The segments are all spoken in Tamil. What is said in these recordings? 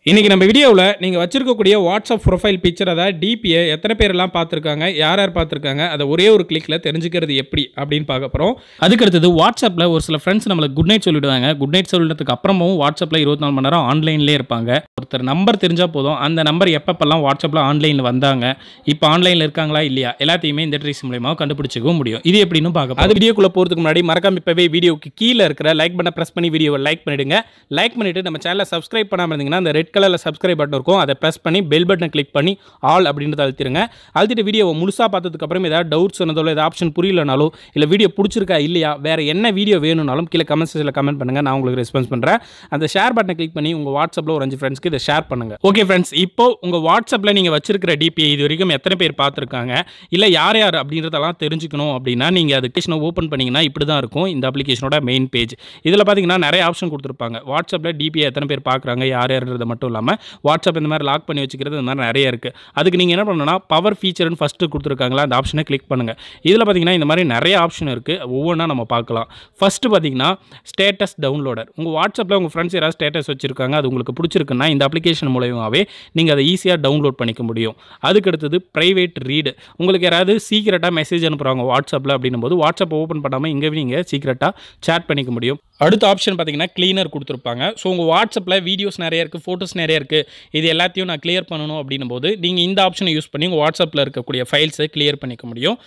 இன்னைக்கு நம்ம வீடியோவில் நீங்கள் வச்சிருக்கக்கூடிய வாட்ஸ்அப் ப்ரொஃபைல் பிக்சர் அதாவது டிபியை எத்தனை பேரெல்லாம் பார்த்துருக்காங்க, யார் யார் பார்த்துருக்காங்க, அதை ஒரே ஒரு கிளிக்கில் தெரிஞ்சுக்கிறது எப்படி அப்படின்னு பார்க்க போகிறோம். அதுக்கடுத்தது வாட்ஸ்அப்பில் ஒரு சில ஃப்ரெண்ட்ஸ் நம்மளுக்கு குட் நைட் சொல்லிவிடுவாங்க. குட் நைட் சொல்லிட்டதுக்கு அப்புறமும் வாட்ஸ்அப்பில் 24 மணி நேரம் ஆன்லைன்லேயே இருப்பாங்க. ஒருத்தர் நம்பர் தெரிஞ்சால் போதும், அந்த நம்பர் எப்பப்பெல்லாம் வாட்ஸ்அப்பில் ஆன்லைனில் வந்தாங்க, இப்போ ஆன்லைனில் இருக்காங்களா இல்லையா, எல்லாத்தையுமே இந்த ட்ரீஸ் மூலமாக கண்டுபிடிச்சிக்கவும் முடியும். இது எப்படின்னு பார்க்க அது வீடியோக்குள்ளே போகிறதுக்கு முன்னாடி மறக்காம இப்போவே வீடியோக்கு கீழே இருக்கிற லைக் பட்டனை ப்ரெஸ் பண்ணி வீடியோவை லைக் பண்ணிவிடுங்க. லைக் பண்ணிவிட்டு நம்ம சேனலை சப்ஸ்கிரைப் பண்ணாமல் இருந்தீங்கன்னா அந்த ரெட் கலரில் சப்ஸ்கிரைப் பட்டன் இருக்கும், அதை ப்ரெஸ் பண்ணி பெல் பட்டனை கிளிக் பண்ணி ஆல் அப்படின்றத அழுத்திடுங்க. அழுத்திட்டு வீடியோவை முழுசாக பார்த்ததுக்கு அப்புறம் ஏதாவது டவுட்ஸ் சொன்னதோ ஏதாவது ஆப்ஷன் புரியலனாலும் இல்லை வீடியோ பிடிச்சிருக்கா இல்லையா வேறு என்ன வீடியோ வேணும்னாலும் கீழே கமெண்ட் செக்ஷனில் கமெண்ட் பண்ணுங்கள், நான் உங்களுக்கு ரெஸ்பான்ஸ் பண்ணுறேன். அந்த ஷேர் பட்டனை கிளிக் பண்ணி உங்கள் வாட்ஸ்அப்பில் ஒரு 5 ஃப்ரெண்ட்ஸ்க்கு இதை ஷேர் பண்ணுங்கள். ஓகே ஃப்ரெண்ட்ஸ், இப்போ உங்கள் வாட்ஸ்அப்பில் நீங்கள் வச்சிருக்கிற டிபிஐ இது வரைக்கும் எத்தனை பேர் பார்த்துருக்காங்க, இல்லை யார் யார் அப்படின்றதெல்லாம் தெரிஞ்சுக்கணும் அப்படின்னா நீங்கள் அப்ளிகேஷனை ஓப்பன் பண்ணிங்கன்னா இப்படி தான் இருக்கும் இந்த அப்ளிகேஷனோட மெயின் பேஜ். இதில் பார்த்தீங்கன்னா நிறைய ஆப்ஷன் கொடுத்துருப்பாங்க. வாட்ஸ்அப்பில் டிபிஐ எத்தனை பேர் பார்க்குறாங்க யார் யாருன்றது மட்டும் இல்லாமல் வாட்ஸ்அப் இந்த மாதிரி லாக் பண்ணி வச்சுக்கிறது இந்த மாதிரி நிறைய இருக்குது. அதுக்கு நீங்கள் என்ன பண்ணணும்னா பவர் ஃபீச்சர்னு ஃபஸ்ட்டு கொடுத்துருக்காங்களா அந்த ஆப்ஷனை கிளிக் பண்ணுங்கள். இதில் பார்த்தீங்கன்னா இந்த மாதிரி நிறைய ஆப்ஷன் இருக்குது, ஒவ்வொன்றா நம்ம பார்க்கலாம். ஃபஸ்ட்டு பார்த்தீங்கன்னா ஸ்டேட்டஸ் டவுன்லோடர். உங்கள் வாட்ஸ்அப்பில் உங்கள் ஃப்ரெண்ட்ஸ் யாராவது ஸ்டேட்டஸ் வச்சுருக்காங்க, அது உங்களுக்கு பிடிச்சிருக்குன்னா இந்த அப்ளிகேஷன் மூலமாகவே நீங்கள் அதை ஈஸியாக டவுன்லோட் பண்ணிக்க முடியும். அதுக்கடுத்தது ப்ரைவேட் ரீடு. உங்களுக்கு யாராவது சீக்கிரட்டாக மெசேஜ் அனுப்புகிறாங்க வாட்ஸ்அப்பில் அப்படின்னும் போது வாட்ஸ்அப் ஓப்பன் பண்ணாமல் இங்கே நீங்கள் சீக்கிரட்டாக சேட் பண்ணிக்க முடியும். அடுத்த ஆப்ஷன் பார்த்தீங்கன்னா கிளீனர் கொடுத்துருப்பாங்க. ஸோ உங்கள் வாட்ஸ்அப்பில் வீடியோஸ் நிறைய இருக்குது, ஃபோட்டோஸ் நிறைய இருக்குது, இது எல்லாத்தையும் நான் கிளியர் பண்ணணும் அப்படின்னும் போது நீங்கள் இந்த ஆப்ஷனை யூஸ் பண்ணி உங்கள் வாட்ஸ்அப்பில் இருக்கக்கூடிய ஃபைல்ஸை கிளியர் பண்ணிக்க முடியும்.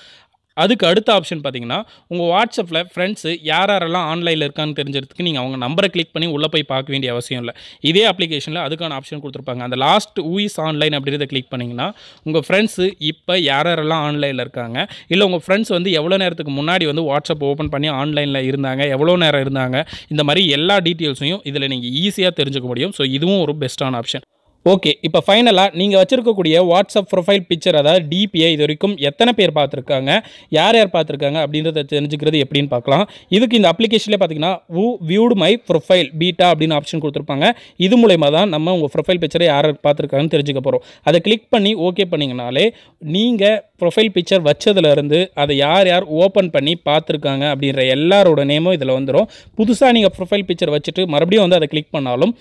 அதுக்கு அடுத்த ஆப்ஷன் பார்த்தீங்கன்னா உங்கள் வாட்ஸ்அப்பில் ஃப்ரெண்ட்ஸு யாரெல்லாம் ஆன்லைனில் இருக்கான்னு தெரிஞ்சதுக்கு நீங்கள் அவங்க நம்பரை கிளிக் பண்ணி உள்ளே போய் பார்க்க வேண்டிய அவசியம் இல்லை. இதே அப்ளிகேஷனில் அதுக்கான ஆப்ஷன் கொடுத்துருப்பாங்க. அந்த லாஸ்ட் ஹூ இஸ் ஆன்லைன் அப்படின்றத கிளிக் பண்ணிங்கன்னா உங்கள் ஃப்ரெண்ட்ஸு இப்போ யாரெல்லாம் ஆன்லைனில் இருக்காங்க, இல்லை உங்கள் ஃப்ரெண்ட்ஸ் வந்து எவ்வளோ நேரத்துக்கு முன்னாடி வந்து வாட்ஸ்அப் ஓப்பன் பண்ணி ஆன்லைனில் இருந்தாங்க, எவ்வளோ நேரம் இருந்தாங்க, இந்த மாதிரி எல்லா டீட்டெயில்ஸையும் இதில் நீங்கள் ஈஸியாக தெரிஞ்சுக்க முடியும். ஸோ இதுவும் ஒரு பெஸ்ட்டான ஆப்ஷன். ஓகே, இப்போ ஃபைனலாக நீங்கள் வச்சிருக்கக்கூடிய வாட்ஸ்அப் ப்ரொஃபைல் பிக்சர் அதாவது டிபிஐ இது வரைக்கும் எத்தனை பேர் பார்த்துருக்காங்க, யார் யார் பார்த்துருக்காங்க அப்படின்றத தெரிஞ்சுக்கிறது எப்படின்னு பார்க்கலாம். இதுக்கு இந்த அப்ளிகேஷன்லேயே பார்த்தீங்கன்னா வியூடு மை ப்ரொஃபைல் பீட்டா அப்படின்னு ஆப்ஷன் கொடுத்துருப்பாங்க. இது மூலயமா தான் நம்ம உங்கள் ப்ரொஃபைல் பிக்சரை யார் பார்த்துருக்காங்கன்னு தெரிஞ்சுக்க போகிறோம். அதை கிளிக் பண்ணி ஓகே பண்ணிங்கனாலே நீங்கள் ப்ரொஃபைல் பிக்சர் வச்சதுலேருந்து அதை யார் யார் ஓப்பன் பண்ணி பார்த்துருக்காங்க அப்படின்ற எல்லாரோட நேமும் இதில் வந்துடும். புதுசாக நீங்கள் ப்ரொஃபைல் பிக்சர் வச்சுட்டு மறுபடியும் வந்து அதை கிளிக் பண்ணாலும்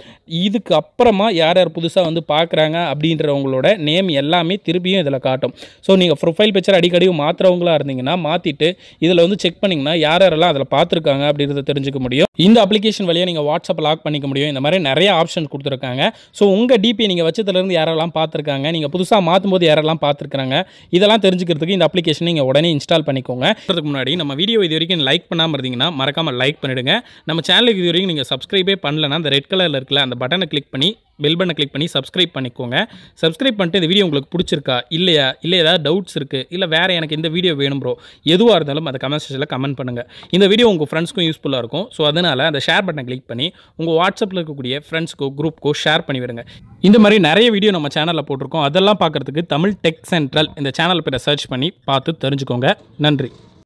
இதுக்கு அப்புறமா யார் யார் புதுசாக வந்து பார்க்குறாங்க அப்படின்றவங்களோட நேம் எல்லாமே திருப்பியும் இதில் காட்டும். ஸோ நீங்கள் ப்ரொஃபைல் பிக்சர் அடிக்கடி மாற்றுறவங்களாக இருந்தீங்கன்னா மாற்றிட்டு இதில் வந்து செக் பண்ணிங்கன்னா யார் யாரெல்லாம் அதில் பார்த்துருக்காங்க அப்படின்றத தெரிஞ்சுக்க முடியும். இந்த அப்ளிகேஷன் வழியாக நீங்கள் வாட்ஸ்அப் லாக் பண்ணிக்க முடியும். இந்த மாதிரி நிறைய ஆப்ஷன் கொடுத்துருக்காங்க. ஸோ உங்கள் டிபி நீங்கள் வச்சதுலேருந்து யாரெல்லாம் பார்த்துருக்காங்க, நீங்கள் புதுசாக மாற்றும் போது யாரெல்லாம் பார்த்துருக்காங்க, இதெல்லாம் தெரிஞ்சுக்கிறதுக்கு இந்த அப்ளிகேஷன் நீங்கள் உடனே இன்ஸ்டால் பண்ணிக்கோங்க. அதுக்கு முன்னாடி நம்ம வீடியோ இது வரைக்கும் லைக் பண்ணாமல் இருந்தீங்கன்னா மறக்காமல் லைக் பண்ணிவிடுங்க. நம்ம சேனலுக்கு இது வரைக்கும் நீங்கள் சப்ஸ்கிரைபே பண்ணலன்னா அந்த ரெட் கலரில் இருக்கல அந்த பட்டனை கிளிக் பண்ணி பெல் பட்டனை கிளிக் பண்ணி சப்ஸ்கிரைப் பண்ணிக்கோங்க. சப்ஸ்கிரைப் பண்ணிட்டு இந்த வீடியோ உங்களுக்கு பிடிச்சிருக்கா இல்லையா, இல்லை ஏதாவது டவுட்ஸ் இருக்குது, இல்லை வேறு எனக்கு இந்த வீடியோ வேணும் ப்ரோ, எதுவாக இருந்தாலும் அதை கமெண்ட் செக்ஷனில் கமெண்ட் பண்ணுங்கள். இந்த வீடியோ உங்கள் ஃப்ரெண்ட்ஸ்க்கும் யூஸ்ஃபுல்லாக இருக்கும். ஸோ அதனால் அந்த ஷேர் பட்டனை கிளிக் பண்ணி உங்கள் வாட்ஸ்அப்பில் இருக்கக்கூடிய ஃப்ரெண்ட்ஸ்க்கோ குரூப்க்கோ ஷேர் பண்ணி விடுங்க. இந்த மாதிரி நிறைய வீடியோ நம்ம சேனலில் போட்டிருக்கோம். அதெல்லாம் பார்க்குறதுக்கு தமிழ் டெக் சென்ட்ரல் இந்த சேனல் பேரை சர்ச் பண்ணி பார்த்து தெரிஞ்சுக்கோங்க. நன்றி.